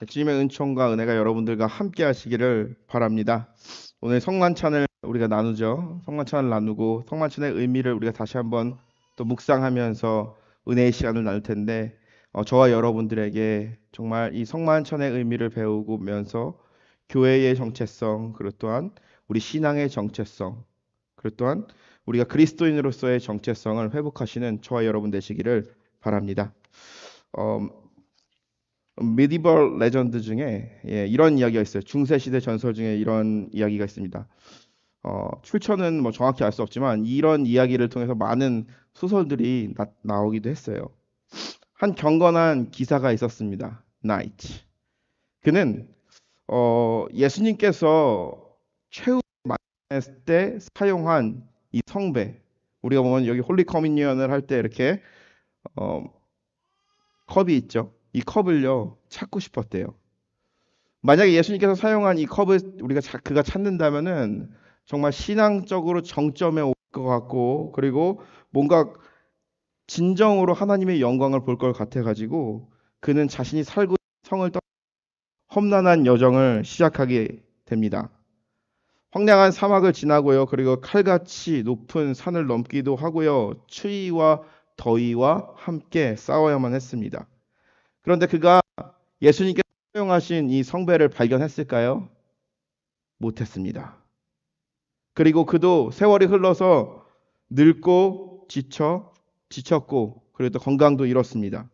주님의 은총과 은혜가 여러분들과 함께 하시기를 바랍니다. 오늘 성만찬을 우리가 나누죠. 성만찬을 나누고 성만찬의 의미를 우리가 다시 한번 또 묵상하면서 은혜의 시간을 나눌 텐데 저와 여러분들에게 정말 이 성만찬의 의미를 배우면서 교회의 정체성, 그리고 또한 우리 신앙의 정체성, 그리고 또한 우리가 그리스도인으로서의 정체성을 회복하시는 저와 여러분 되시기를 바랍니다. 어, 미디벌 레전드 중에 이런 이야기가 있어요. 중세 시대 전설 중에 이런 이야기가 있습니다. 출처는 뭐 정확히 알 수 없지만 이런 이야기를 통해서 많은 소설들이 나오기도 했어요. 한 경건한 기사가 있었습니다. 나이트. 그는 예수님께서 최후 만났을 때 사용한 이 성배, 우리가 보면 여기 홀리 커미니언을 할 때 이렇게 어, 컵이 있죠. 이 컵을요 찾고 싶었대요. 만약에 예수님께서 사용한 이 컵을 그가 찾는다면은 정말 신앙적으로 정점에 올 것 같고, 그리고 뭔가 진정으로 하나님의 영광을 볼 것 같아 가지고 그는 자신이 살고 있는 성을 떠나 험난한 여정을 시작하게 됩니다. 황량한 사막을 지나고요. 그리고 칼같이 높은 산을 넘기도 하고요. 추위와 더위와 함께 싸워야만 했습니다. 그런데 그가 예수님께서 사용하신 이 성배를 발견했을까요? 못했습니다. 그리고 그도 세월이 흘러서 늙고 지쳤고 그래도 건강도 잃었습니다.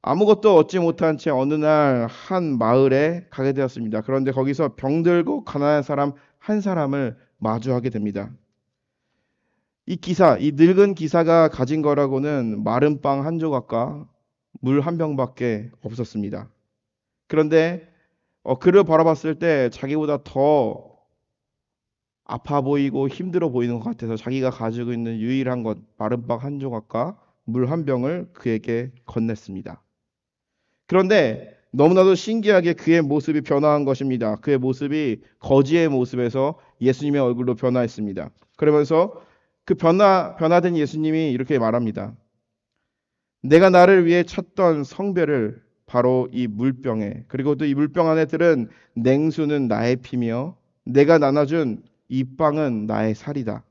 아무것도 얻지 못한 채 어느 날 한 마을에 가게 되었습니다. 그런데 거기서 병들고 가난한 사람 한 사람을 마주하게 됩니다. 이 늙은 기사가 가진 거라고는 마른 빵 한 조각과 물 한 병밖에 없었습니다. 그런데 그를 바라봤을 때 자기보다 더 아파 보이고 힘들어 보이는 것 같아서 자기가 가지고 있는 유일한 것, 마른 빵 한 조각과 물 한 병을 그에게 건넸습니다. 그런데 너무나도 신기하게 그의 모습이 변화한 것입니다. 그의 모습이 거지의 모습에서 예수님의 얼굴로 변화했습니다. 그러면서 그 변화된 예수님이 이렇게 말합니다. 내가 나를 위해 찾던 성배를 바로 이 물병에, 그리고 또 이 물병 안에 들은 냉수는 나의 피며 내가 나눠준 이 빵은 나의 살이다.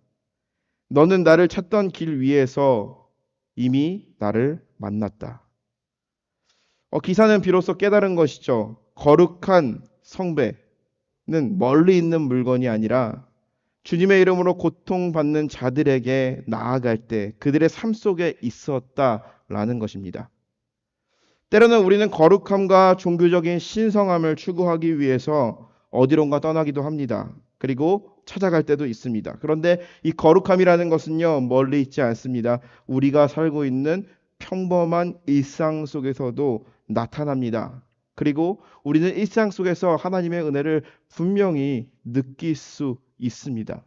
너는 나를 찾던 길 위에서 이미 나를 만났다. 기사는 비로소 깨달은 것이죠. 거룩한 성배는 멀리 있는 물건이 아니라 주님의 이름으로 고통받는 자들에게 나아갈 때 그들의 삶 속에 있었다라는 것입니다. 때로는 우리는 거룩함과 종교적인 신성함을 추구하기 위해서 어디론가 떠나기도 합니다. 그리고 찾아갈 때도 있습니다. 그런데 이 거룩함이라는 것은요, 멀리 있지 않습니다. 우리가 살고 있는 평범한 일상 속에서도 나타납니다. 그리고 우리는 일상 속에서 하나님의 은혜를 분명히 느낄 수 있습니다.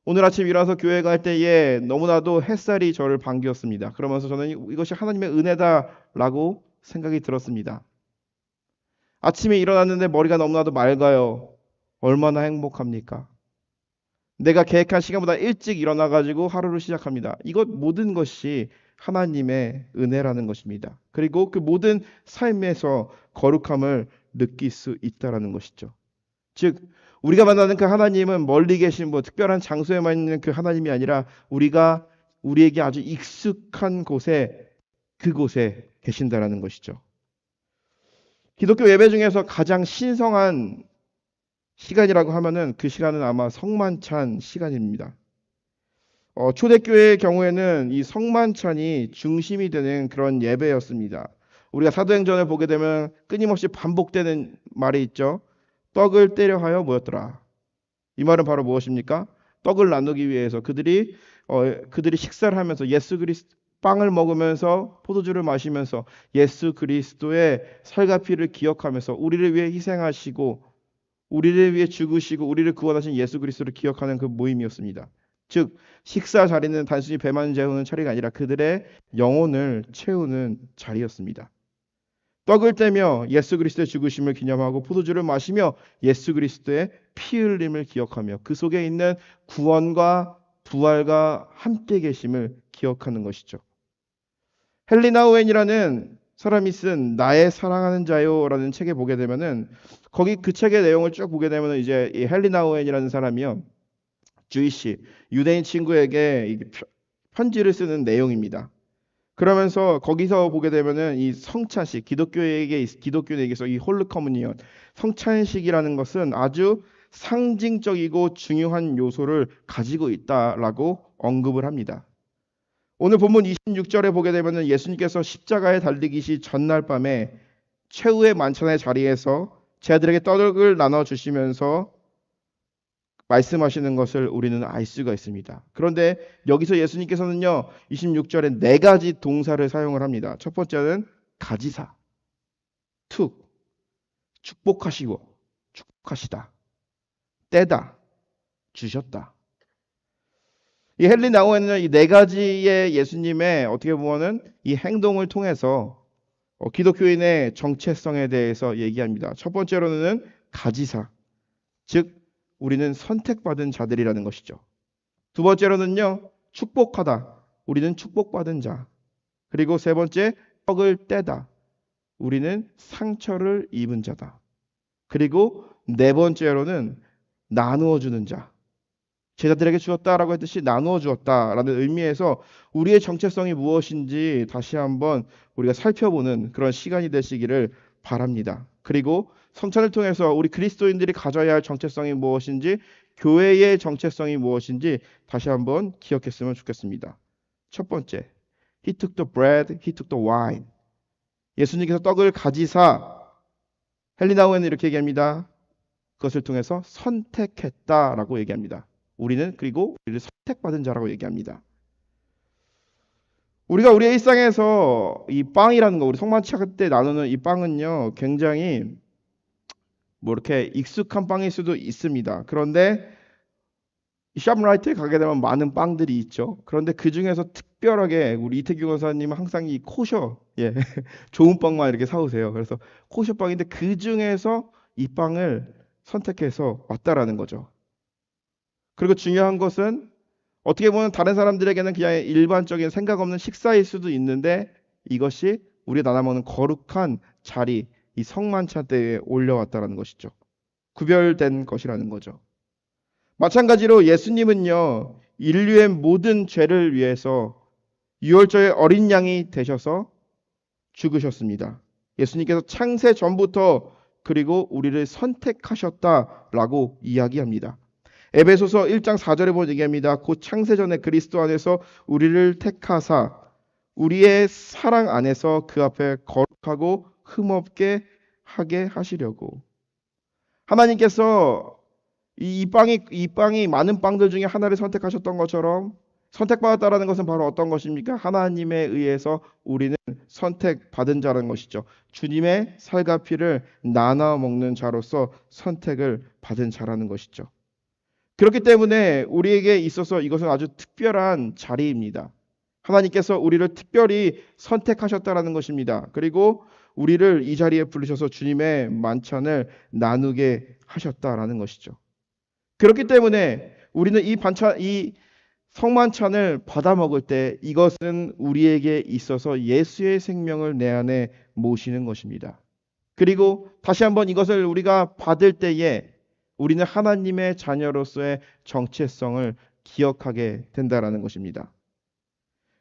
오늘 아침 일어나서 교회 갈 때에 너무나도 햇살이 저를 반겼습니다. 그러면서 저는 이것이 하나님의 은혜다라고 생각이 들었습니다. 아침에 일어났는데 머리가 너무나도 맑아요. 얼마나 행복합니까? 내가 계획한 시간보다 일찍 일어나가지고 하루를 시작합니다. 이것 모든 것이 하나님의 은혜라는 것입니다. 그리고 그 모든 삶에서 거룩함을 느낄 수 있다라는 것이죠. 즉 우리가 만나는 그 하나님은 멀리 계신 뭐 특별한 장소에만 있는 그 하나님이 아니라 우리에게 아주 익숙한 곳에 그곳에 계신다라는 것이죠. 기독교 예배 중에서 가장 신성한 시간이라고 하면은 그 시간은 아마 성만찬 시간입니다. 초대교회의 경우에는 이 성만찬이 중심이 되는 그런 예배였습니다. 우리가 사도행전을 보게 되면 끊임없이 반복되는 말이 있죠. 떡을 떼려 하여 모였더라. 이 말은 바로 무엇입니까? 떡을 나누기 위해서 그들이 식사를 하면서 예수 그리스도 빵을 먹으면서 포도주를 마시면서 예수 그리스도의 살과 피를 기억하면서 우리를 위해 희생하시고 우리를 위해 죽으시고 우리를 구원하신 예수 그리스도를 기억하는 그 모임이었습니다. 즉 식사 자리는 단순히 배만 채우는 자리가 아니라 그들의 영혼을 채우는 자리였습니다. 떡을 떼며 예수 그리스도의 죽으심을 기념하고 포도주를 마시며 예수 그리스도의 피 흘림을 기억하며 그 속에 있는 구원과 부활과 함께 계심을 기억하는 것이죠. 헬리나우엔이라는 사람이 쓴 나의 사랑하는 자요라는 책에 보게 되면은 거기 그 책의 내용을 쭉 보게 되면은 이제 이 헨리 나우엔이라는 사람이요. 주이시 유대인 친구에게 편지를 쓰는 내용입니다. 그러면서 거기서 보게 되면은 이 성찬식 기독교에게서 이 홀리 커뮤니언 성찬식이라는 것은 아주 상징적이고 중요한 요소를 가지고 있다라고 언급을 합니다. 오늘 본문 26절에 보게 되면은 예수님께서 십자가에 달리기시 전날 밤에 최후의 만찬의 자리에서 제자들에게 떡을 나눠 주시면서 말씀하시는 것을 우리는 알 수가 있습니다. 그런데 여기서 예수님께서는요, 26절에 네 가지 동사를 사용을 합니다. 첫 번째는 가지사, 툭, 축복하시고, 축복하시다, 떼다, 주셨다. 이 헨리 나우엔은 이 네 가지의 예수님의 어떻게 보면은 이 행동을 통해서 기독교인의 정체성에 대해서 얘기합니다. 첫 번째로는 가지사, 즉 우리는 선택받은 자들이라는 것이죠. 두 번째로는요, 축복하다. 우리는 축복받은 자. 그리고 세 번째, 떡을 떼다. 우리는 상처를 입은 자다. 그리고 네 번째로는 나누어 주는 자. 제자들에게 주었다라고 했듯이 나누어 주었다라는 의미에서 우리의 정체성이 무엇인지 다시 한번 우리가 살펴보는 그런 시간이 되시기를 바랍니다. 그리고 성찬을 통해서 우리 그리스도인들이 가져야 할 정체성이 무엇인지, 교회의 정체성이 무엇인지 다시 한번 기억했으면 좋겠습니다. 첫 번째, He took the bread, He took the wine. 예수님께서 떡을 가지사, 헬리나우에는 이렇게 얘기합니다. 그것을 통해서 선택했다라고 얘기합니다. 그리고 우리를 선택받은 자라고 얘기합니다. 우리가 우리의 일상에서 이 빵이라는 거, 우리 성만찬 때 나누는 이 빵은요, 굉장히 뭐 이렇게 익숙한 빵일 수도 있습니다. 그런데 샵라이트에 가게 되면 많은 빵들이 있죠. 그런데 그 중에서 특별하게 우리 이태규 권사님은 항상 이 코셔, 예, 좋은 빵만 이렇게 사오세요. 그래서 코셔 빵인데 그 중에서 이 빵을 선택해서 왔다라는 거죠. 그리고 중요한 것은 어떻게 보면 다른 사람들에게는 그냥 일반적인 생각 없는 식사일 수도 있는데 이것이 우리가 나눠 먹는 거룩한 자리, 이 성만찬 때에 올려왔다라는 것이죠. 구별된 것이라는 거죠. 마찬가지로 예수님은요, 인류의 모든 죄를 위해서 유월절의 어린 양이 되셔서 죽으셨습니다. 예수님께서 창세 전부터 그리고 우리를 선택하셨다라고 이야기합니다. 에베소서 1장 4절에 보면 얘기합니다. 곧 창세전에 그리스도 안에서 우리를 택하사 우리의 사랑 안에서 그 앞에 거룩하고 흠없게 하게 하시려고. 하나님께서 이 빵이 많은 빵들 중에 하나를 선택하셨던 것처럼 선택받았다라는 것은 바로 어떤 것입니까? 하나님에 의해서 우리는 선택받은 자라는 것이죠. 주님의 살과 피를 나눠 먹는 자로서 선택을 받은 자라는 것이죠. 그렇기 때문에 우리에게 있어서 이것은 아주 특별한 자리입니다. 하나님께서 우리를 특별히 선택하셨다라는 것입니다. 그리고 우리를 이 자리에 부르셔서 주님의 만찬을 나누게 하셨다라는 것이죠. 그렇기 때문에 우리는 이 성만찬을 받아 먹을 때 이것은 우리에게 있어서 예수의 생명을 내 안에 모시는 것입니다. 그리고 다시 한번 이것을 우리가 받을 때에 우리는 하나님의 자녀로서의 정체성을 기억하게 된다라는 것입니다.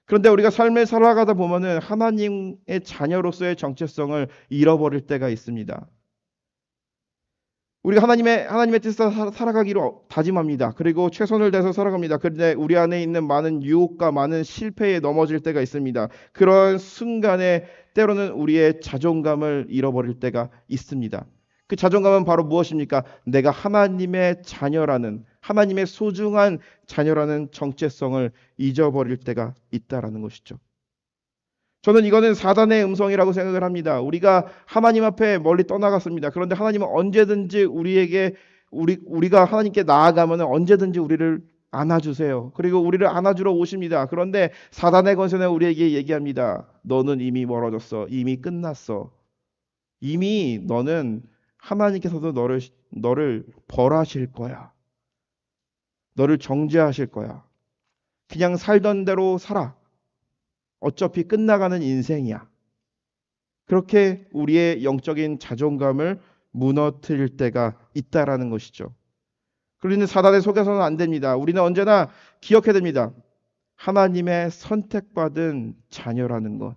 그런데 우리가 삶을 살아가다 보면은 하나님의 자녀로서의 정체성을 잃어버릴 때가 있습니다. 우리가 하나님의 뜻을 살아가기로 다짐합니다. 그리고 최선을 다해서 살아갑니다. 그런데 우리 안에 있는 많은 유혹과 많은 실패에 넘어질 때가 있습니다. 그런 순간에 때로는 우리의 자존감을 잃어버릴 때가 있습니다. 그 자존감은 바로 무엇입니까? 내가 하나님의 자녀라는, 하나님의 소중한 자녀라는 정체성을 잊어버릴 때가 있다라는 것이죠. 저는 이거는 사단의 음성이라고 생각을 합니다. 우리가 하나님 앞에 멀리 떠나갔습니다. 그런데 하나님은 언제든지 우리가 하나님께 나아가면 언제든지 우리를 안아주세요. 그리고 우리를 안아주러 오십니다. 그런데 사단의 권세는 우리에게 얘기합니다. 너는 이미 멀어졌어. 이미 끝났어. 이미 너는 하나님께서도 너를 벌하실 거야. 너를 정죄하실 거야. 그냥 살던 대로 살아. 어차피 끝나가는 인생이야. 그렇게 우리의 영적인 자존감을 무너뜨릴 때가 있다라는 것이죠. 우리는 사단에 속여서는 안 됩니다. 우리는 언제나 기억해야 됩니다. 하나님의 선택받은 자녀라는 것.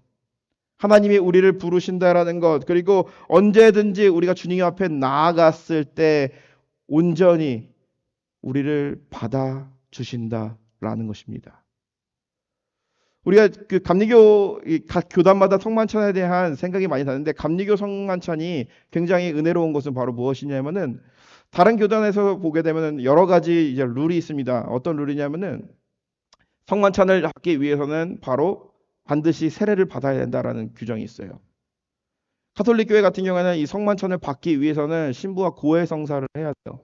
하나님이 우리를 부르신다라는 것. 그리고 언제든지 우리가 주님 앞에 나아갔을 때 온전히 우리를 받아주신다라는 것입니다. 우리가 그 감리교 각 교단마다 성만찬에 대한 생각이 많이 나는데 감리교 성만찬이 굉장히 은혜로운 것은 바로 무엇이냐면은 다른 교단에서 보게 되면 여러 가지 이제 룰이 있습니다. 어떤 룰이냐면은 성만찬을 하기 위해서는 바로 반드시 세례를 받아야 된다라는 규정이 있어요. 가톨릭 교회 같은 경우에는 이 성만찬을 받기 위해서는 신부와 고해성사를 해야 돼요.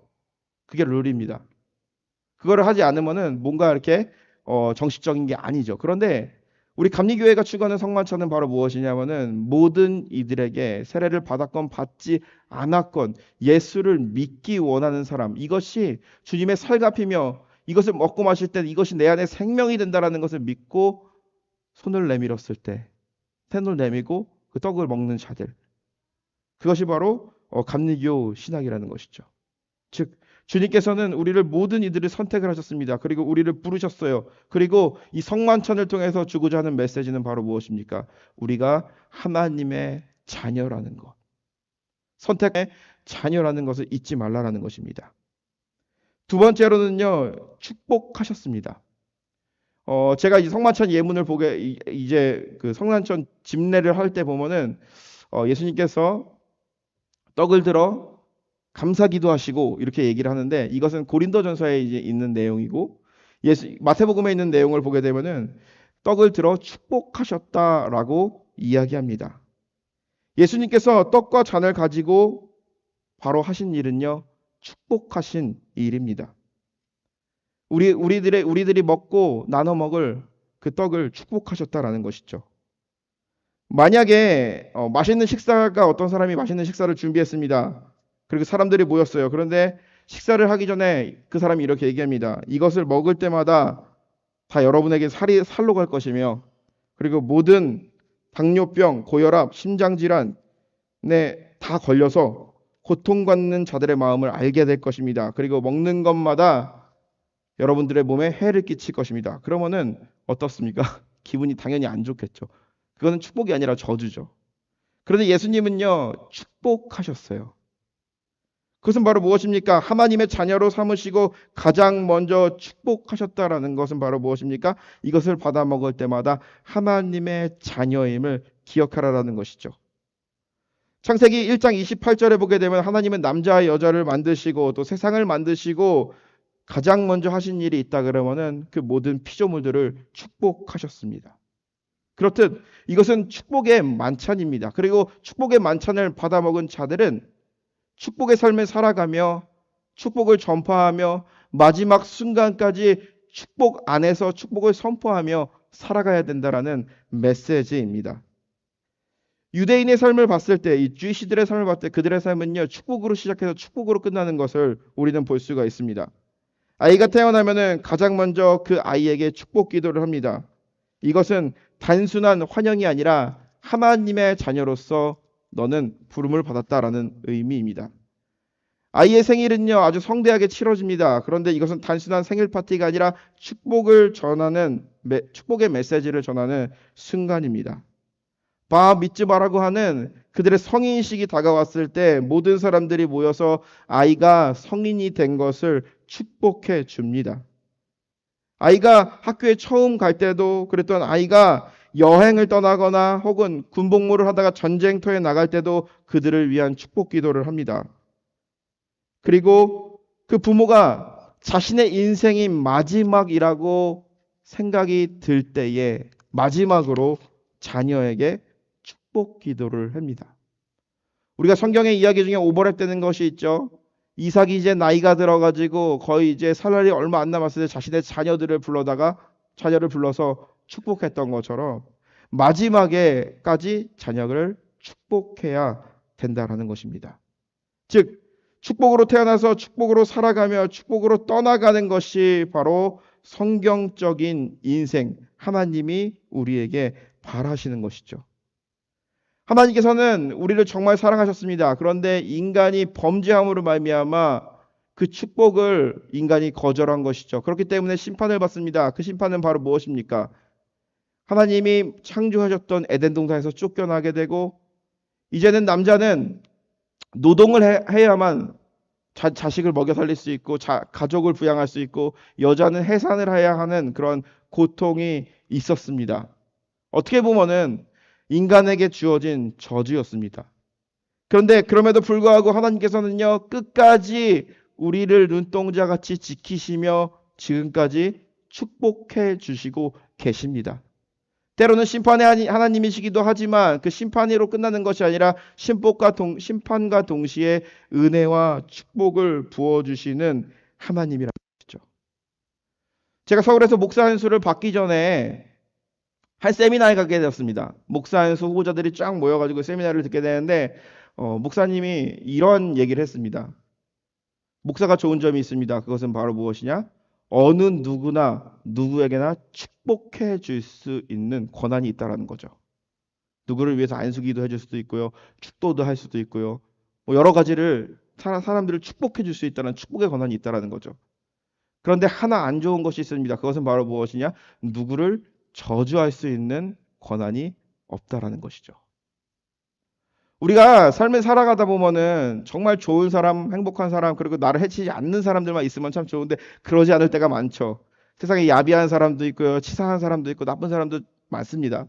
그게 룰입니다. 그거를 하지 않으면은 뭔가 이렇게 정식적인 게 아니죠. 그런데 우리 감리교회가 추구하는 성만찬은 바로 무엇이냐면은 모든 이들에게 세례를 받았건 받지 않았건 예수를 믿기 원하는 사람, 이것이 주님의 살갑이며 이것을 먹고 마실 때 이것이 내 안에 생명이 된다라는 것을 믿고 손을 내밀었을 때, 손을 내밀고 그 떡을 먹는 자들, 그것이 바로 감리교 신학이라는 것이죠. 즉 주님께서는 우리를 모든 이들을 선택을 하셨습니다. 그리고 우리를 부르셨어요. 그리고 이 성만찬을 통해서 주고자 하는 메시지는 바로 무엇입니까? 우리가 하나님의 자녀라는 것. 선택의 자녀라는 것을 잊지 말라라는 것입니다. 두 번째로는요, 축복하셨습니다. 제가 이 성만찬 예문을 보게 이제 그 성만찬 집례를 할 때 보면은 예수님께서 떡을 들어 감사 기도하시고 이렇게 얘기를 하는데 이것은 고린도전서에 이제 있는 내용이고 마태복음에 있는 내용을 보게 되면은 떡을 들어 축복하셨다라고 이야기합니다. 예수님께서 떡과 잔을 가지고 바로 하신 일은요, 축복하신 일입니다. 우리들이 먹고 나눠 먹을 그 떡을 축복하셨다라는 것이죠. 만약에 맛있는 식사가 어떤 사람이 맛있는 식사를 준비했습니다. 그리고 사람들이 모였어요. 그런데 식사를 하기 전에 그 사람이 이렇게 얘기합니다. 이것을 먹을 때마다 다 여러분에게 살로 갈 것이며 그리고 모든 당뇨병, 고혈압, 심장질환에 다 걸려서 고통받는 자들의 마음을 알게 될 것입니다. 그리고 먹는 것마다 여러분들의 몸에 해를 끼칠 것입니다. 그러면은 어떻습니까? 기분이 당연히 안 좋겠죠. 그거는 축복이 아니라 저주죠. 그런데 예수님은요, 축복하셨어요. 그것은 바로 무엇입니까? 하나님의 자녀로 삼으시고 가장 먼저 축복하셨다라는 것은 바로 무엇입니까? 이것을 받아 먹을 때마다 하나님의 자녀임을 기억하라라는 것이죠. 창세기 1장 28절에 보게 되면 하나님은 남자와 여자를 만드시고 또 세상을 만드시고 가장 먼저 하신 일이 있다 그러면은 그 모든 피조물들을 축복하셨습니다. 그렇듯 이것은 축복의 만찬입니다. 그리고 축복의 만찬을 받아 먹은 자들은 축복의 삶을 살아가며 축복을 전파하며 마지막 순간까지 축복 안에서 축복을 선포하며 살아가야 된다라는 메시지입니다. 유대인의 삶을 봤을 때, 이 주이시들의 삶을 봤을 때 그들의 삶은요, 축복으로 시작해서 축복으로 끝나는 것을 우리는 볼 수가 있습니다. 아이가 태어나면은 가장 먼저 그 아이에게 축복 기도를 합니다. 이것은 단순한 환영이 아니라 하나님의 자녀로서 너는 부름을 받았다라는 의미입니다. 아이의 생일은요, 아주 성대하게 치러집니다. 그런데 이것은 단순한 생일 파티가 아니라 축복의 메시지를 전하는 순간입니다. 믿지 마라고 하는 그들의 성인식이 다가왔을 때 모든 사람들이 모여서 아이가 성인이 된 것을 축복해 줍니다. 아이가 학교에 처음 갈 때도 그랬던 아이가 여행을 떠나거나 혹은 군복무를 하다가 전쟁터에 나갈 때도 그들을 위한 축복 기도를 합니다. 그리고 그 부모가 자신의 인생이 마지막이라고 생각이 들 때에 마지막으로 자녀에게 축복 기도를 합니다. 우리가 성경의 이야기 중에 오버랩되는 것이 있죠. 이삭이 이제 나이가 들어가지고 거의 이제 살 날이 얼마 안 남았을 때 자신의 자녀를 불러서 축복했던 것처럼 마지막에까지 자녀를 축복해야 된다라는 것입니다. 즉 축복으로 태어나서 축복으로 살아가며 축복으로 떠나가는 것이 바로 성경적인 인생, 하나님이 우리에게 바라시는 것이죠. 하나님께서는 우리를 정말 사랑하셨습니다. 그런데 인간이 범죄함으로 말미암아 그 축복을 인간이 거절한 것이죠. 그렇기 때문에 심판을 받습니다. 그 심판은 바로 무엇입니까? 하나님이 창조하셨던 에덴 동산에서 쫓겨나게 되고, 이제는 남자는 노동을 해야만 자식을 먹여 살릴 수 있고 가족을 부양할 수 있고, 여자는 해산을 해야 하는 그런 고통이 있었습니다. 어떻게 보면은 인간에게 주어진 저주였습니다. 그런데 그럼에도 불구하고 하나님께서는요, 끝까지 우리를 눈동자같이 지키시며 지금까지 축복해 주시고 계십니다. 때로는 심판의 하나님이시기도 하지만 그 심판으로 끝나는 것이 아니라 심판과 동시에 은혜와 축복을 부어주시는 하나님이라는 것이죠. 제가 서울에서 목사 안수를 받기 전에 한 세미나에 가게 되었습니다. 목사 안수 후보자들이 쫙 모여가지고 세미나를 듣게 되는데, 목사님이 이런 얘기를 했습니다. 목사가 좋은 점이 있습니다. 그것은 바로 무엇이냐? 어느 누구나 누구에게나 축복해 줄 수 있는 권한이 있다라는 거죠. 누구를 위해서 안수기도 해줄 수도 있고요, 축도도 할 수도 있고요, 뭐 여러 가지를 사람들을 축복해 줄 수 있다는 축복의 권한이 있다라는 거죠. 그런데 하나 안 좋은 것이 있습니다. 그것은 바로 무엇이냐? 누구를 저주할 수 있는 권한이 없다라는 것이죠. 우리가 삶을 살아가다 보면은 정말 좋은 사람, 행복한 사람, 그리고 나를 해치지 않는 사람들만 있으면 참 좋은데 그러지 않을 때가 많죠. 세상에 야비한 사람도 있고요, 치사한 사람도 있고, 나쁜 사람도 많습니다.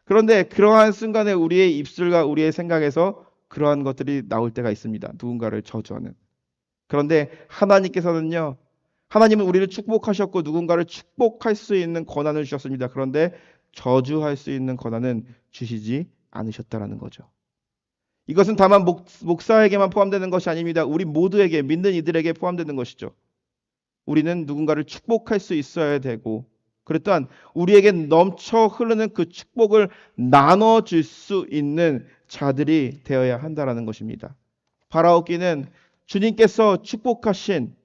그런데 그러한 순간에 우리의 입술과 우리의 생각에서 그러한 것들이 나올 때가 있습니다. 누군가를 저주하는. 그런데 하나님께서는요, 하나님은 우리를 축복하셨고 누군가를 축복할 수 있는 권한을 주셨습니다. 그런데 저주할 수 있는 권한은 주시지 않으셨다라는 거죠. 이것은 다만 목사에게만 포함되는 것이 아닙니다. 우리 모두에게, 믿는 이들에게 포함되는 것이죠. 우리는 누군가를 축복할 수 있어야 되고, 그렇 또한 우리에게 넘쳐 흐르는 그 축복을 나눠줄 수 있는 자들이 되어야 한다라는 것입니다. 바라옵기는 주님께서 축복하신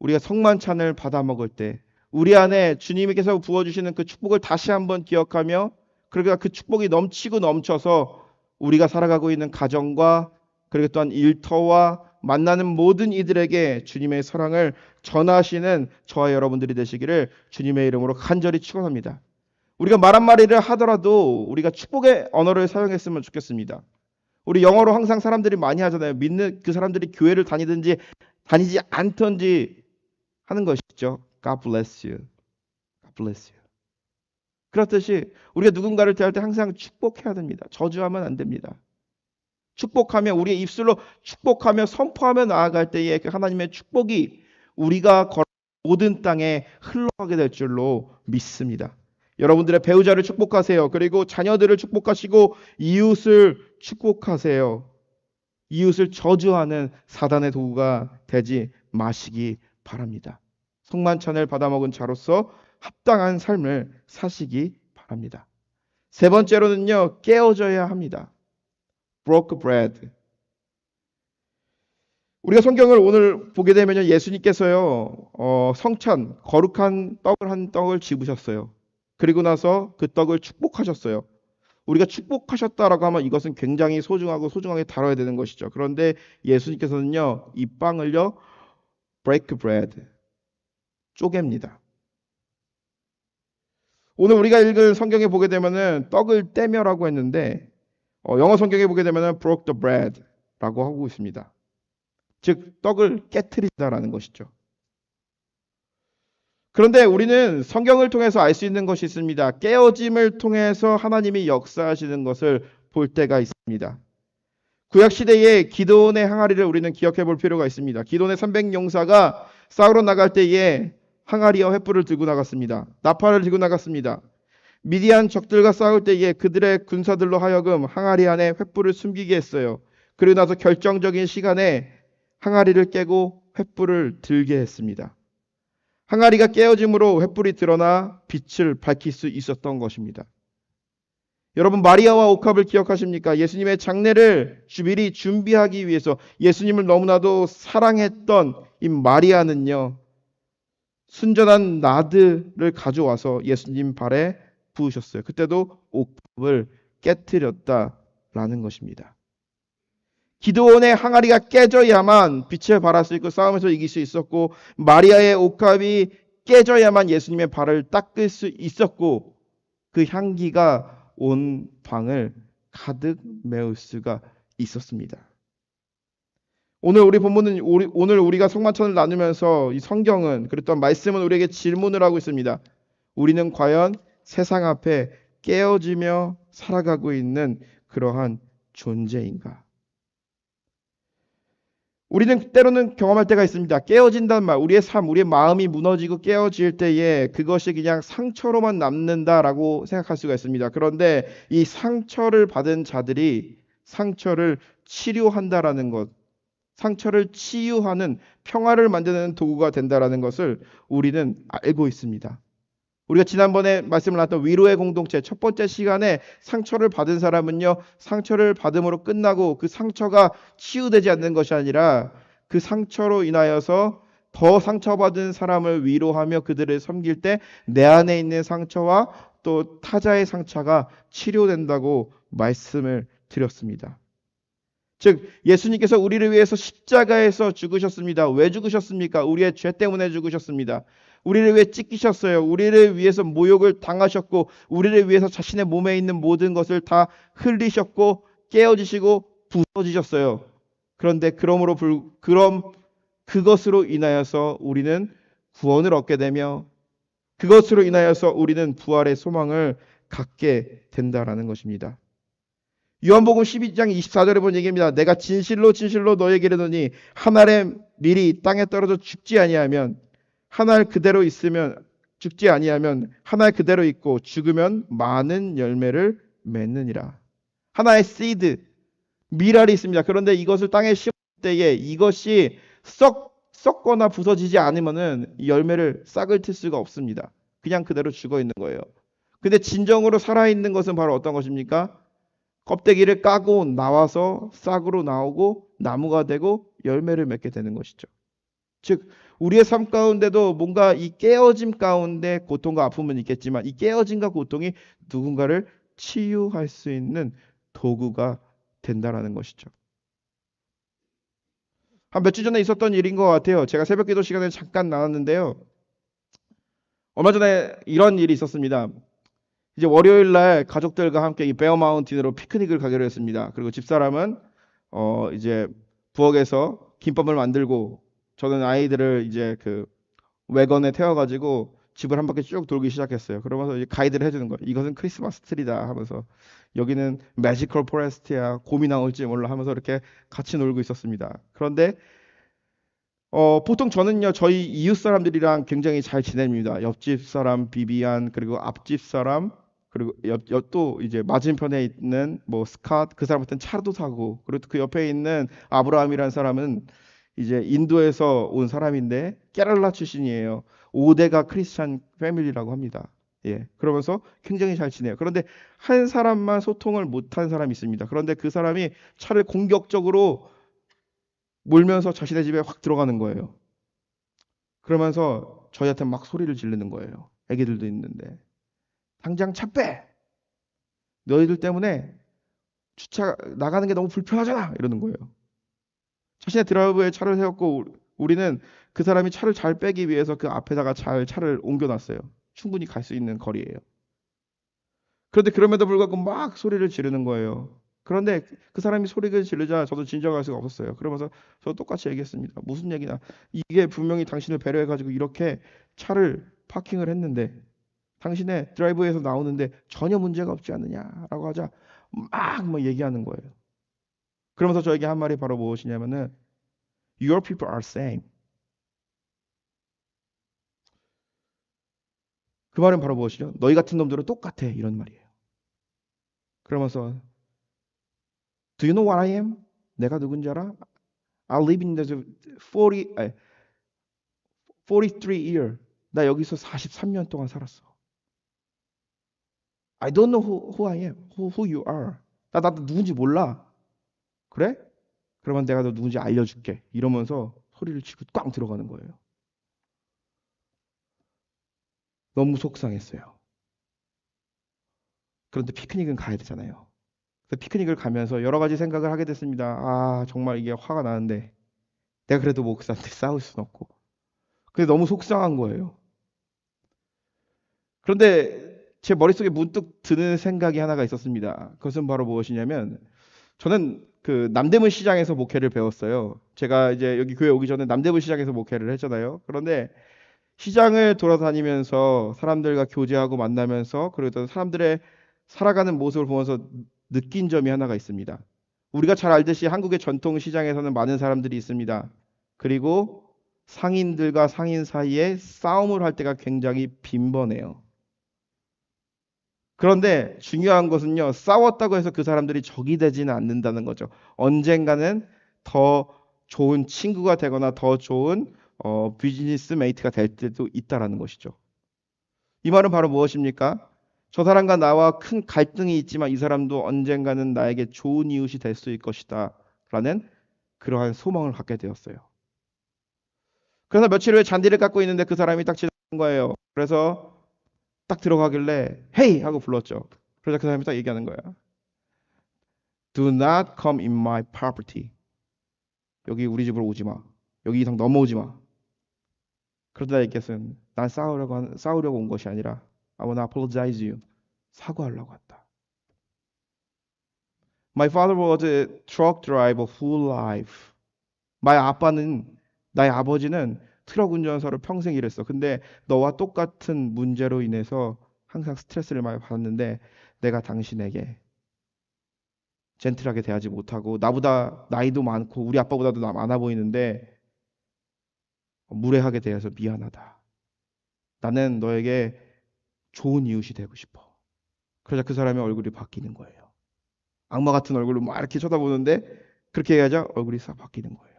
우리가 성만찬을 받아 먹을 때 우리 안에 주님께서 부어주시는 그 축복을 다시 한번 기억하며, 그러니까 그 축복이 넘치고 넘쳐서 우리가 살아가고 있는 가정과 그리고 또한 일터와 만나는 모든 이들에게 주님의 사랑을 전하시는 저와 여러분들이 되시기를 주님의 이름으로 간절히 축원합니다. 우리가 말 한마디를 하더라도 우리가 축복의 언어를 사용했으면 좋겠습니다. 우리 영어로 항상 사람들이 많이 하잖아요. 믿는 그 사람들이 교회를 다니든지 다니지 않든지 하는 것이죠. God bless you. God bless you. 그렇듯이 우리가 누군가를 대할 때 항상 축복해야 됩니다. 저주하면 안 됩니다. 축복하며, 우리의 입술로 축복하며 선포하며 나아갈 때에 그 하나님의 축복이 우리가 걸어 모든 땅에 흘러가게 될 줄로 믿습니다. 여러분들의 배우자를 축복하세요. 그리고 자녀들을 축복하시고 이웃을 축복하세요. 이웃을 저주하는 사단의 도구가 되지 마시기 바랍니다. 성만찬을 받아먹은 자로서 합당한 삶을 사시기 바랍니다. 세 번째로는요, 깨어져야 합니다. broke bread. 우리가 성경을 오늘 보게 되면 예수님께서요, 성찬, 거룩한 떡을 한 떡을 집으셨어요. 그리고 나서 그 떡을 축복하셨어요. 우리가 축복하셨다라고 하면 이것은 굉장히 소중하고 소중하게 다뤄야 되는 것이죠. 그런데 예수님께서는요, 이 빵을요, break bread, 쪼갭니다. 오늘 우리가 읽은 성경에 보게 되면은 떡을 떼며라고 했는데, 영어 성경에 보게 되면은 broke the bread라고 하고 있습니다. 즉 떡을 깨트린다라는 것이죠. 그런데 우리는 성경을 통해서 알 수 있는 것이 있습니다. 깨어짐을 통해서 하나님이 역사하시는 것을 볼 때가 있습니다. 구약 시대의 기드온의 항아리를 우리는 기억해 볼 필요가 있습니다. 기드온의 300용사가 싸우러 나갈 때에 항아리와 횃불을 들고 나갔습니다. 나팔을 들고 나갔습니다. 미디안 적들과 싸울 때에 그들의 군사들로 하여금 항아리 안에 횃불을 숨기게 했어요. 그리고 나서 결정적인 시간에 항아리를 깨고 횃불을 들게 했습니다. 항아리가 깨어짐으로 횃불이 드러나 빛을 밝힐 수 있었던 것입니다. 여러분, 마리아와 옥합을 기억하십니까? 예수님의 장례를 미리 준비하기 위해서 예수님을 너무나도 사랑했던 이 마리아는요, 순전한 나드를 가져와서 예수님 발에 부으셨어요. 그때도 옥합을 깨뜨렸다 라는 것입니다. 기드온의 항아리가 깨져야만 빛의 발할 수 있고 싸움에서 이길 수 있었고, 마리아의 옥합이 깨져야만 예수님의 발을 닦을 수 있었고, 그 향기가 온 방을 가득 메울 수가 있었습니다. 오늘 우리 본문은 오늘 우리가 성만찬을 나누면서 이 성경은, 그랬던 말씀은 우리에게 질문을 하고 있습니다. 우리는 과연 세상 앞에 깨어지며 살아가고 있는 그러한 존재인가? 우리는 때로는 경험할 때가 있습니다. 깨어진다는 말, 우리의 삶, 우리의 마음이 무너지고 깨어질 때에 그것이 그냥 상처로만 남는다라고 생각할 수가 있습니다. 그런데 이 상처를 받은 자들이 상처를 치료한다라는 것, 상처를 치유하는 평화를 만드는 도구가 된다라는 것을 우리는 알고 있습니다. 우리가 지난번에 말씀을 나눴던 위로의 공동체 첫 번째 시간에 상처를 받은 사람은요, 상처를 받음으로 끝나고 그 상처가 치유되지 않는 것이 아니라 그 상처로 인하여서 더 상처받은 사람을 위로하며 그들을 섬길 때 내 안에 있는 상처와 또 타자의 상처가 치료된다고 말씀을 드렸습니다. 즉 예수님께서 우리를 위해서 십자가에서 죽으셨습니다. 왜 죽으셨습니까? 우리의 죄 때문에 죽으셨습니다. 우리를 위해 찢기셨어요. 우리를 위해서 모욕을 당하셨고, 우리를 위해서 자신의 몸에 있는 모든 것을 다 흘리셨고, 깨어지시고 부서지셨어요. 그런데 그럼 그것으로 인하여서 우리는 구원을 얻게 되며, 그것으로 인하여서 우리는 부활의 소망을 갖게 된다라는 것입니다. 요한복음 12장 24절에 본 얘기입니다. 내가 진실로 진실로 너에게 이르노니 한 알의 밀이 땅에 떨어져 죽지 아니하면, 한 알 그대로 있으면 죽지 아니하면 한 알 그대로 있고 죽으면 많은 열매를 맺느니라. 하나의 씨드, 밀알이 있습니다. 그런데 이것을 땅에 심을 때에 이것이 썩거나 부서지지 않으면은 열매를 싹을 틀 수가 없습니다. 그냥 그대로 죽어 있는 거예요. 근데 진정으로 살아있는 것은 바로 어떤 것입니까? 껍데기를 까고 나와서 싹으로 나오고 나무가 되고 열매를 맺게 되는 것이죠. 즉 우리의 삶 가운데도 뭔가 이 깨어짐 가운데 고통과 아픔은 있겠지만 이 깨어짐과 고통이 누군가를 치유할 수 있는 도구가 된다라는 것이죠. 한 몇 주 전에 있었던 일인 것 같아요. 제가 새벽 기도 시간에 잠깐 나왔는데요. 얼마 전에 이런 일이 있었습니다. 이제 월요일 날 가족들과 함께 이 베어 마운틴으로 피크닉을 가기로 했습니다. 그리고 집사람은 이제 부엌에서 김밥을 만들고 저는 아이들을 이제 그 외건에 태워가지고 집을 한 바퀴 쭉 돌기 시작했어요. 그러면서 이제 가이드를 해주는 거예요. 이것은 크리스마스 트리다 하면서, 여기는 매지컬 포레스트야, 곰이 나올지 몰라 하면서 이렇게 같이 놀고 있었습니다. 그런데 보통 저는요 저희 이웃 사람들이랑 굉장히 잘 지냅니다. 옆집 사람 비비안, 그리고 앞집 사람, 그리고 또 이제 맞은편에 있는 뭐 스캇, 그 사람한테는 차도 사고, 그리고 그 옆에 있는 아브라함이라는 사람은 이제 인도에서 온 사람인데 케랄라 출신이에요. 5대가 크리스찬 패밀리라고 합니다. 예, 그러면서 굉장히 잘 지내요. 그런데 한 사람만 소통을 못한 사람이 있습니다. 그런데 그 사람이 차를 공격적으로 몰면서 자신의 집에 확 들어가는 거예요. 그러면서 저희한테 막 소리를 지르는 거예요. 애기들도 있는데. 당장 차 빼! 너희들 때문에 주차 나가는 게 너무 불편하잖아! 이러는 거예요. 자신의 드라이브에 차를 세웠고 우리는 그 사람이 차를 잘 빼기 위해서 그 앞에다가 잘 차를 옮겨놨어요. 충분히 갈 수 있는 거리예요. 그런데 그럼에도 불구하고 막 소리를 지르는 거예요. 그런데 그 사람이 소리를 지르자 저도 진정할 수가 없었어요. 그러면서 저 똑같이 얘기했습니다. 무슨 얘기나, 이게 분명히 당신을 배려해가지고 이렇게 차를 파킹을 했는데 당신의 드라이브에서 나오는데 전혀 문제가 없지 않느냐라고 하자 막 얘기하는 거예요. 그러면서 저에게 한 말이 바로 무엇이냐면은 Your people are same. 그 말은 바로 무엇이죠? 너희 같은 놈들은 똑같아, 이런 말이에요. 그러면서 Do you know what I am? 내가 누군지 알아? I live in the 43 year. 나 여기서 43년 동안 살았어. I don't know who I am, who you are. 나도 누군지 몰라. 그래? 그러면 내가 너 누군지 알려줄게. 이러면서 소리를 치고 꽝 들어가는 거예요. 너무 속상했어요. 그런데 피크닉은 가야 되잖아요. 그래서 피크닉을 가면서 여러 가지 생각을 하게 됐습니다. 아, 정말 이게 화가 나는데 내가 그래도 목사한테 싸울 순 없고. 근데 너무 속상한 거예요. 그런데 제 머릿속에 문득 드는 생각이 하나가 있었습니다. 그것은 바로 무엇이냐면 저는 그 남대문 시장에서 목회를 배웠어요. 제가 이제 여기 교회 오기 전에 남대문 시장에서 목회를 했잖아요. 그런데 시장을 돌아다니면서 사람들과 교제하고 만나면서 그리고 또 사람들의 살아가는 모습을 보면서 느낀 점이 하나가 있습니다. 우리가 잘 알듯이 한국의 전통 시장에서는 많은 사람들이 있습니다. 그리고 상인들과 상인 사이에 싸움을 할 때가 굉장히 빈번해요. 그런데 중요한 것은요, 싸웠다고 해서 그 사람들이 적이 되지는 않는다는 거죠. 언젠가는 더 좋은 친구가 되거나 더 좋은 비즈니스 메이트가 될 때도 있다라는 것이죠. 이 말은 바로 무엇입니까? 저 사람과 나와 큰 갈등이 있지만 이 사람도 언젠가는 나에게 좋은 이웃이 될 수 있을 것이다. 라는 그러한 소망을 갖게 되었어요. 그래서 며칠 후에 잔디를 깎고 있는데 그 사람이 딱 지나간 거예요. 그래서 딱 들어가길래 헤이 하고 불렀죠. 그러자 그 사람이 딱 얘기하는 거야. Do not come in my property. 여기 우리 집으로 오지 마. 여기 이상 넘어오지 마. 그러다 얘기했어요. 난 싸우려고 온 것이 아니라 I want to apologize you. 사과하려고 왔다. My father was a truck driver whole life. 나의 아버지는 트럭 운전사로 평생 일했어. 근데 너와 똑같은 문제로 인해서 항상 스트레스를 많이 받았는데 내가 당신에게 젠틀하게 대하지 못하고 나보다 나이도 많고 우리 아빠보다도 나 많아 보이는데 무례하게 대해서 미안하다. 나는 너에게 좋은 이웃이 되고 싶어. 그러자 그 사람의 얼굴이 바뀌는 거예요. 악마 같은 얼굴로 막 이렇게 쳐다보는데 그렇게 해야자 얼굴이 싹 바뀌는 거예요.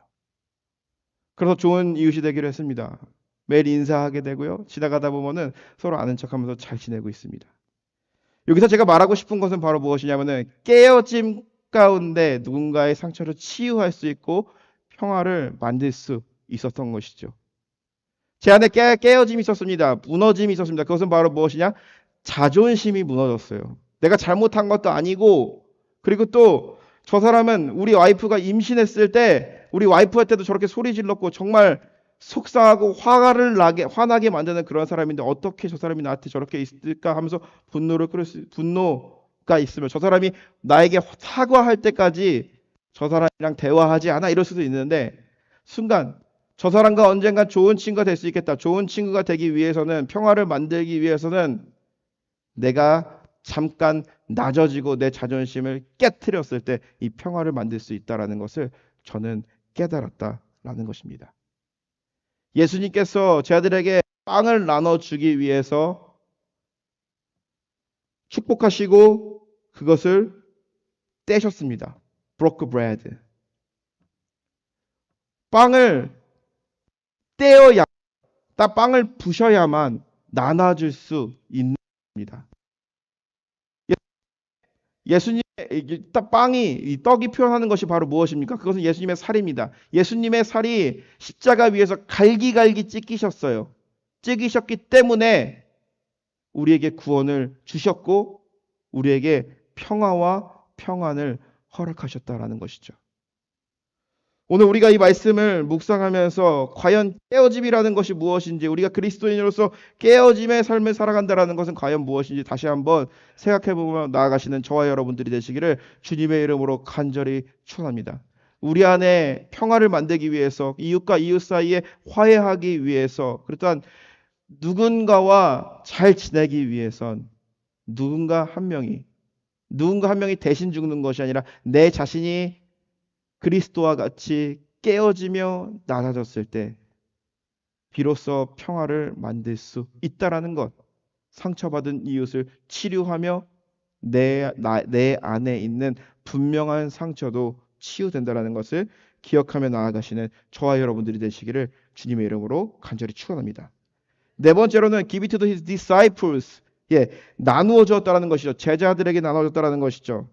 그래서 좋은 이웃이 되기로 했습니다. 매일 인사하게 되고요. 지나가다 보면은 서로 아는 척하면서 잘 지내고 있습니다. 여기서 제가 말하고 싶은 것은 바로 무엇이냐면은 깨어짐 가운데 누군가의 상처를 치유할 수 있고 평화를 만들 수 있었던 것이죠. 제 안에 깨어짐이 있었습니다. 무너짐이 있었습니다. 그것은 바로 무엇이냐? 자존심이 무너졌어요. 내가 잘못한 것도 아니고, 그리고 또 저 사람은 우리 와이프가 임신했을 때, 우리 와이프한테도 저렇게 소리 질렀고, 정말 속상하고 화나게 만드는 그런 사람인데, 어떻게 저 사람이 나한테 저렇게 있을까 하면서 분노가 있으면, 저 사람이 나에게 사과할 때까지 저 사람이랑 대화하지 않아 이럴 수도 있는데, 순간, 저 사람과 언젠가 좋은 친구가 될 수 있겠다. 좋은 친구가 되기 위해서는, 평화를 만들기 위해서는 내가 잠깐 낮아지고 내 자존심을 깨트렸을 때 이 평화를 만들 수 있다라는 것을 저는 깨달았다라는 것입니다. 예수님께서 제 아들에게 빵을 나눠주기 위해서 축복하시고 그것을 떼셨습니다. broke bread. 빵을 떼어야, 빵을 부셔야만 나눠줄 수 있는 겁니다. 예수님의 이 떡이 표현하는 것이 바로 무엇입니까? 그것은 예수님의 살입니다. 예수님의 살이 십자가 위에서 갈기갈기 찢기셨어요. 찢기셨기 때문에 우리에게 구원을 주셨고 우리에게 평화와 평안을 허락하셨다라는 것이죠. 오늘 우리가 이 말씀을 묵상하면서 과연 깨어짐이라는 것이 무엇인지, 우리가 그리스도인으로서 깨어짐의 삶을 살아간다라는 것은 과연 무엇인지 다시 한번 생각해보며 나아가시는 저와 여러분들이 되시기를 주님의 이름으로 간절히 축원합니다. 우리 안에 평화를 만들기 위해서, 이웃과 이웃 사이에 화해하기 위해서, 그렇단 누군가와 잘 지내기 위해선 누군가 한 명이 대신 죽는 것이 아니라 내 자신이 그리스도와 같이 깨어지며 낮아졌을 때 비로소 평화를 만들 수 있다라는 것. 상처받은 이웃을 치료하며 내 안에 있는 분명한 상처도 치유된다라는 것을 기억하며 나아가시는 저와 여러분들이 되시기를 주님의 이름으로 간절히 축원합니다. 네 번째로는 give it to his disciples. 나누어 주었다라는 것이죠. 제자들에게 나눠 줬다라는 것이죠.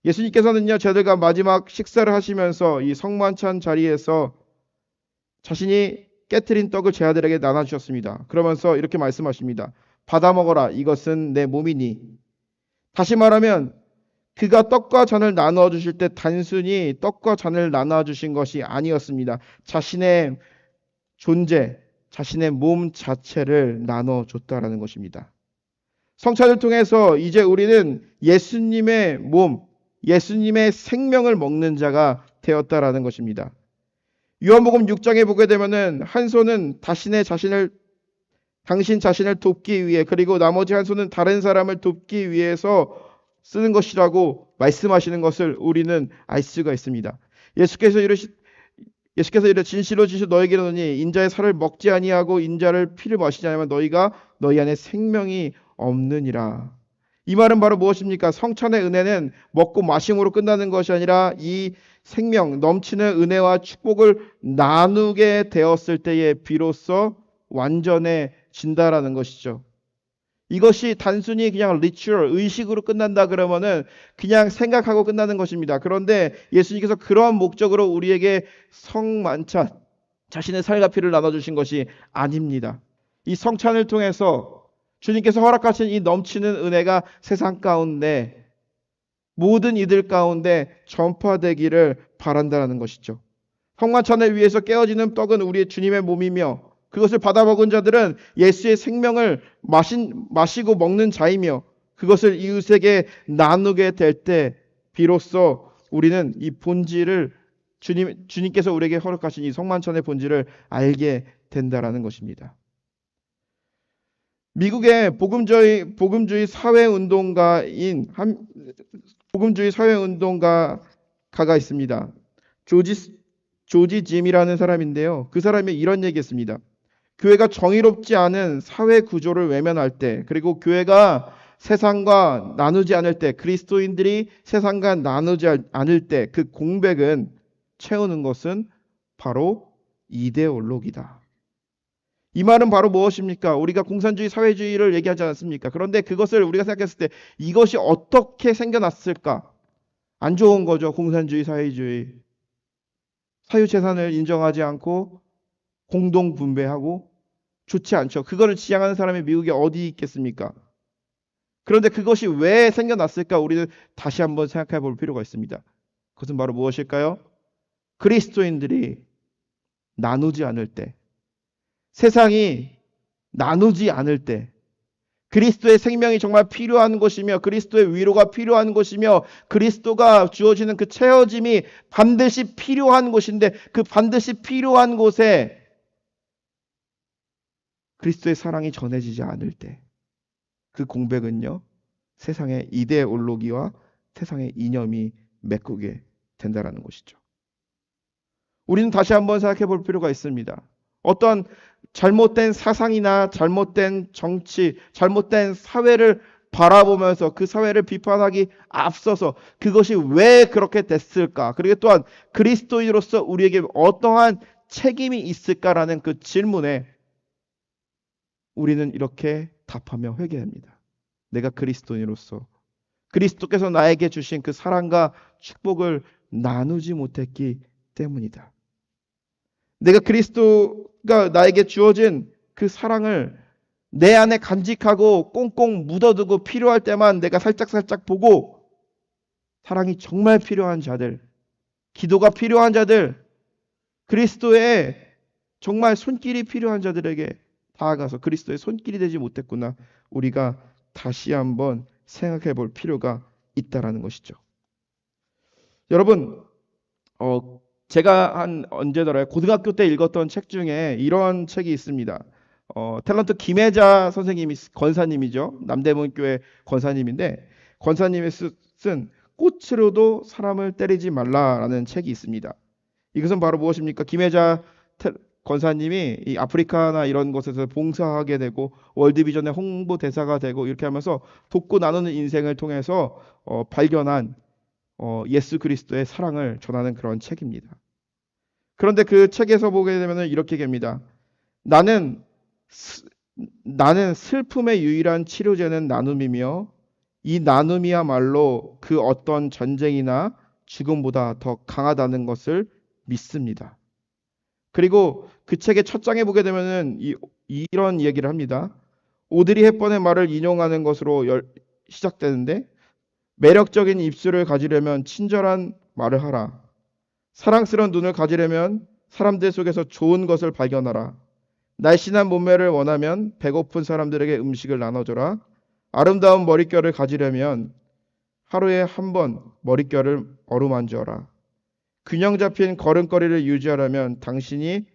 예수님께서는요, 저들과 마지막 식사를 하시면서 이 성만찬 자리에서 자신이 깨트린 떡을 제 아들에게 나눠주셨습니다. 그러면서 이렇게 말씀하십니다. 받아 먹어라. 이것은 내 몸이니. 다시 말하면 그가 떡과 잔을 나누어 주실 때 단순히 떡과 잔을 나누어 주신 것이 아니었습니다. 자신의 존재, 자신의 몸 자체를 나눠 줬다라는 것입니다. 성찬을 통해서 이제 우리는 예수님의 몸, 예수님의 생명을 먹는 자가 되었다라는 것입니다. 요한복음 6장에 보게 되면은 한 손은 당신 자신을 돕기 위해, 그리고 나머지 한 손은 다른 사람을 돕기 위해서 쓰는 것이라고 말씀하시는 것을 우리는 알 수가 있습니다. 예수께서 이르 진실로 진실로 너에게 이르노니 인자의 살을 먹지 아니하고 인자를 피를 마시지 아니하면 너희가 너희 안에 생명이 없느니라. 이 말은 바로 무엇입니까? 성찬의 은혜는 먹고 마심으로 끝나는 것이 아니라 이 생명, 넘치는 은혜와 축복을 나누게 되었을 때에 비로소 완전해진다라는 것이죠. 이것이 단순히 그냥 리추얼, 의식으로 끝난다 그러면은 그냥 생각하고 끝나는 것입니다. 그런데 예수님께서 그러한 목적으로 우리에게 성만찬, 자신의 살과 피를 나눠주신 것이 아닙니다. 이 성찬을 통해서 주님께서 허락하신 이 넘치는 은혜가 세상 가운데 모든 이들 가운데 전파되기를 바란다는 것이죠. 성만찬을 위해서 깨어지는 떡은 우리의 주님의 몸이며 그것을 받아 먹은 자들은 예수의 생명을 마시고 먹는 자이며 그것을 이웃에게 나누게 될 때 비로소 우리는 이 본질을 주님께서 우리에게 허락하신 이 성만찬의 본질을 알게 된다라는 것입니다. 미국의 복음주의 사회운동가가 있습니다. 조지 짐이라는 사람인데요. 그 사람이 이런 얘기했습니다. 교회가 정의롭지 않은 사회 구조를 외면할 때, 그리고 교회가 세상과 나누지 않을 때, 그리스도인들이 세상과 나누지 않을 때 그 공백은 채우는 것은 바로 이데올로기다. 이 말은 바로 무엇입니까? 우리가 공산주의, 사회주의를 얘기하지 않았습니까? 그런데 그것을 우리가 생각했을 때 이것이 어떻게 생겨났을까? 안 좋은 거죠. 공산주의, 사회주의. 사유재산을 인정하지 않고 공동 분배하고 좋지 않죠. 그거를 지향하는 사람이 미국에 어디 있겠습니까? 그런데 그것이 왜 생겨났을까? 우리는 다시 한번 생각해 볼 필요가 있습니다. 그것은 바로 무엇일까요? 그리스도인들이 나누지 않을 때, 세상이 나누지 않을 때, 그리스도의 생명이 정말 필요한 것이며 그리스도의 위로가 필요한 것이며 그리스도가 주어지는 그 채워짐이 반드시 필요한 곳인데 그 반드시 필요한 곳에 그리스도의 사랑이 전해지지 않을 때 그 공백은요, 세상의 이데올로기와 세상의 이념이 메꾸게 된다는 것이죠. 우리는 다시 한번 생각해 볼 필요가 있습니다. 어떤 잘못된 사상이나 잘못된 정치, 잘못된 사회를 바라보면서 그 사회를 비판하기 앞서서 그것이 왜 그렇게 됐을까? 그리고 또한 그리스도인으로서 우리에게 어떠한 책임이 있을까라는 그 질문에 우리는 이렇게 답하며 회개합니다. 내가 그리스도인으로서 그리스도께서 나에게 주신 그 사랑과 축복을 나누지 못했기 때문이다. 내가 그리스도가 나에게 주어진 그 사랑을 내 안에 간직하고 꽁꽁 묻어두고 필요할 때만 내가 살짝살짝 보고 사랑이 정말 필요한 자들, 기도가 필요한 자들, 그리스도의 정말 손길이 필요한 자들에게 다가가서 그리스도의 손길이 되지 못했구나. 우리가 다시 한번 생각해 볼 필요가 있다라는 것이죠. 여러분, 제가 언제더라요? 고등학교 때 읽었던 책 중에 이런 책이 있습니다. 탤런트 김혜자 선생님이 권사님이죠. 남대문교회 권사님인데 권사님이 쓴 꽃으로도 사람을 때리지 말라라는 책이 있습니다. 이것은 바로 무엇입니까? 김혜자 권사님이 이 아프리카나 이런 곳에서 봉사하게 되고 월드비전의 홍보 대사가 되고 이렇게 하면서 돕고 나누는 인생을 통해서 발견한 예수 그리스도의 사랑을 전하는 그런 책입니다. 그런데 그 책에서 보게 되면 이렇게 얘기합니다. 나는 슬픔의 유일한 치료제는 나눔이며 이 나눔이야말로 그 어떤 전쟁이나 죽음보다 더 강하다는 것을 믿습니다. 그리고 그 책의 첫 장에 보게 되면은 이런 얘기를 합니다. 오드리 헵번의 말을 인용하는 것으로 시작되는데 매력적인 입술을 가지려면 친절한 말을 하라. 사랑스러운 눈을 가지려면 사람들 속에서 좋은 것을 발견하라. 날씬한 몸매를 원하면 배고픈 사람들에게 음식을 나눠줘라. 아름다운 머릿결을 가지려면 하루에 한 번 머릿결을 어루만져라. 균형 잡힌 걸음걸이를 유지하려면 당신이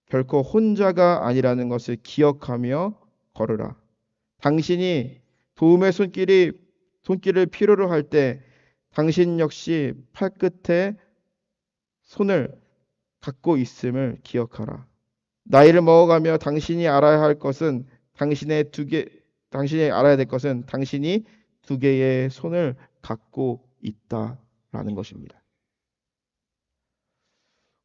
결코 혼자가 아니라는 것을 기억하며 걸으라. 당신이 도움의 손길을 필요로 할 때 당신 역시 팔끝에 손을 갖고 있음을 기억하라. 나이를 먹어가며 당신이 알아야 될 것은 당신이 두 개의 손을 갖고 있다라는 것입니다.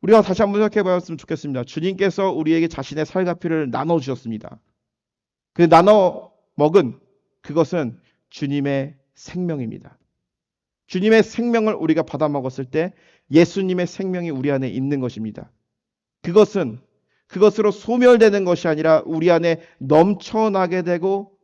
우리가 다시 한번 생각해 보았으면 좋겠습니다. 주님께서 우리에게 자신의 살과 피를 나눠 주셨습니다. 그 나눠 먹은 그것은 주님의 생명입니다. 주님의 생명을 우리가 받아 먹었을 때 예수님의 생명이 우리 안에 있는 것입니다. 그것으로 소멸되는 것이 아니라 우리 안에 넘쳐나게 되고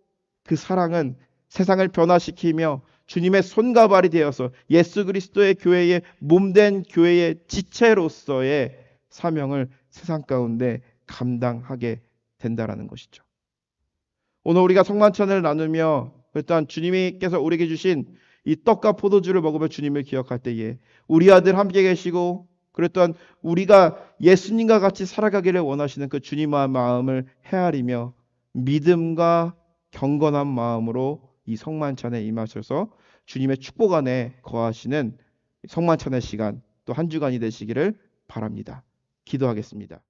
그 사랑은 세상을 변화시키며 주님의 손과 발이 되어서 예수 그리스도의 교회의 몸된 교회의 지체로서의 사명을 세상 가운데 감당하게 된다라는 것이죠. 오늘 우리가 성만찬을 나누며 일단 주님께서 우리에게 주신 이 떡과 포도주를 먹으며 주님을 기억할 때에 우리 아들 함께 계시고 그랬던 우리가 예수님과 같이 살아가기를 원하시는 그 주님의 마음을 헤아리며 믿음과 경건한 마음으로 이 성만찬에 임하셔서 주님의 축복 안에 거하시는 성만찬의 시간 또 한 주간이 되시기를 바랍니다. 기도하겠습니다.